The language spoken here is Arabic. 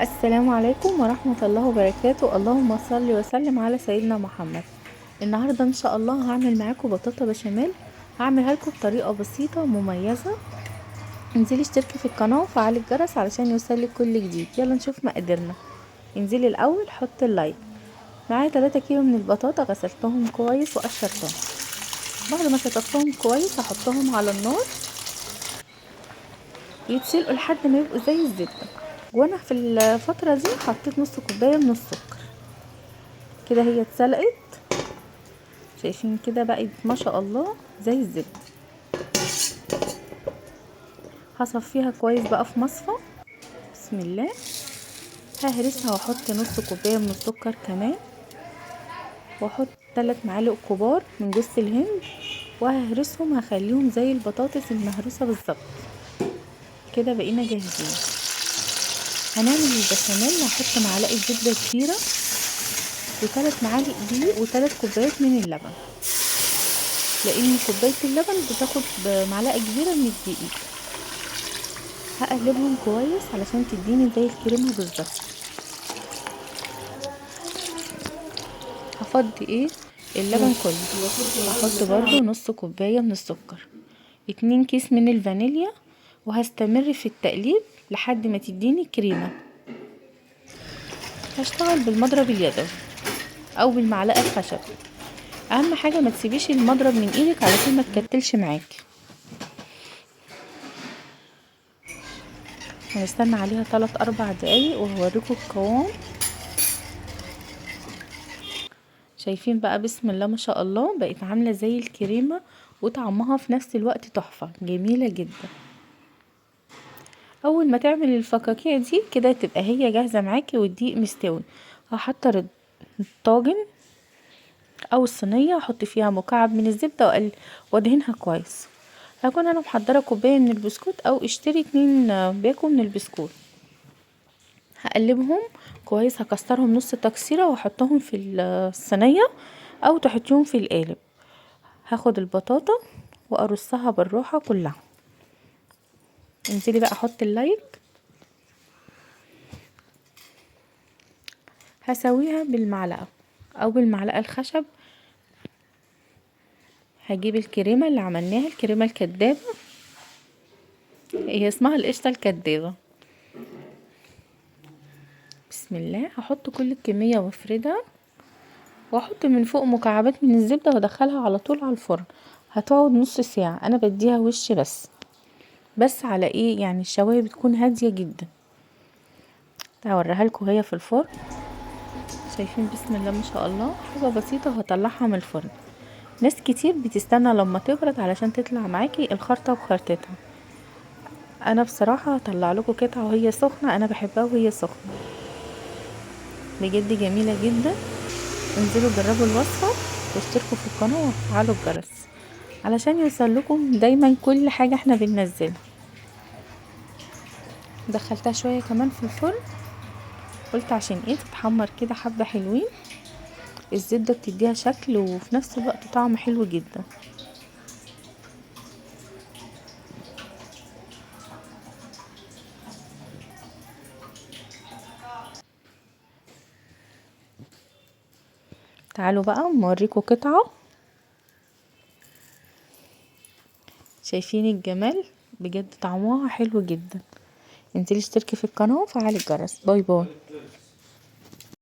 السلام عليكم ورحمة الله وبركاته. اللهم صل وسلم على سيدنا محمد. النهاردة ان شاء الله هعمل معاكم بطاطا بشاميل. هعملها لكم بطريقة بسيطة ومميزة. انزلي اشتركي في القناة وفعلي الجرس علشان يوصلك كل جديد. يلا نشوف مقاديرنا. انزلي الاول حط اللايك. معايا 3 كيلو من البطاطا، غسلتهم كويس وقشرتهم. بعد ما شطفتهم كويس هحطهم على النار يتسلقوا لحد ما يبقوا زي الزبدة. وانا في الفترة دي حطيت نص كوباية من السكر. كده هي اتسلقت، شايفين كده بقت ما شاء الله زي الزبدة. هصفيها كويس بقى في مصفى. بسم الله. ههرسها واحط نص كوباية من السكر كمان، واحط 3 معالق كبار من جوز الهند، وههرسهم هخليهم زي البطاطس المهروسة بالظبط. كده بقينا جاهزين. هنعمل البشاميل. هحط معلقة زبدة كبيرة و3 معالق دقيق و3 كوبايات من اللبن، لان كوباية اللبن بتاخد معلقة كبيرة من الدقيق. هقلبهم كويس علشان تديني زي الكريمة بالظبط. هفضي اللبن كله. هحط برضو نص كوباية من السكر، 2 كيس من الفانيليا، وهستمر في التقليب لحد ما تديني كريمة. هشتغل بالمضرب اليدوي او بالمعلقة الخشب. اهم حاجة ما تسيبيش المضرب من ايدك علشان ما تكتلش معاكي. هنستنى عليها 3-4 دقايق وهوريكم القوام. شايفين بقى بسم الله ما شاء الله بقت عاملة زي الكريمة، وطعمها في نفس الوقت تحفة جميلة جدا. اول ما تعمل الفقاقيع دي كده تبقى هي جاهزة معاكي والدقيق مستوي. هحضر الطاجن او الصينية، احط فيها مكعب من الزبدة وادهنها كويس. هكون انا محضرة كوباية من البسكوت او اشتري 2 باكو من البسكوت. هقلبهم كويس، هكسرهم نص تكسيرة واحطهم في الصينية او تحطيهم في القالب. هاخد البطاطا وارصها بالراحة كلها. انزلي بقى احط اللايك. هسويها بالمعلقة او بالمعلقة الخشب. هجيب الكريمة اللي عملناها، الكريمة الكدابة، هي اسمها القشطة الكدابة. بسم الله. هحط كل الكمية وافردها، واحط من فوق مكعبات من الزبدة وادخلها على طول على الفرن. هتقعد نص ساعة. انا بديها وش بس على يعني الشواية بتكون هادية جدا. هوريها لكم وهي في الفرن. شايفين بسم الله ما شاء الله حاجة بسيطة. وهطلعها من الفرن. ناس كتير بتستنى لما تبرد علشان تطلع معاكي الخرطة بخرطتها. انا بصراحة هطلع لكم قطعة وهي سخنة. انا بحبها وهي سخنة بجد جميلة جدا. انزلوا جربوا الوصفة واشتركوا في القناة وفعلوا الجرس علشان يوصل لكم دايما كل حاجة احنا بننزلها. دخلتها شوية كمان في الفرن، قلت عشان تتحمر كده حبة حلوين. الزبدة بتديها شكل وفي نفس الوقت طعم حلو جدا. تعالوا بقى نوريكم قطعة. شايفين الجمال بجد طعمها حلو جدا. انزلي اشتركي في القناة وفعلي الجرس. باي باي.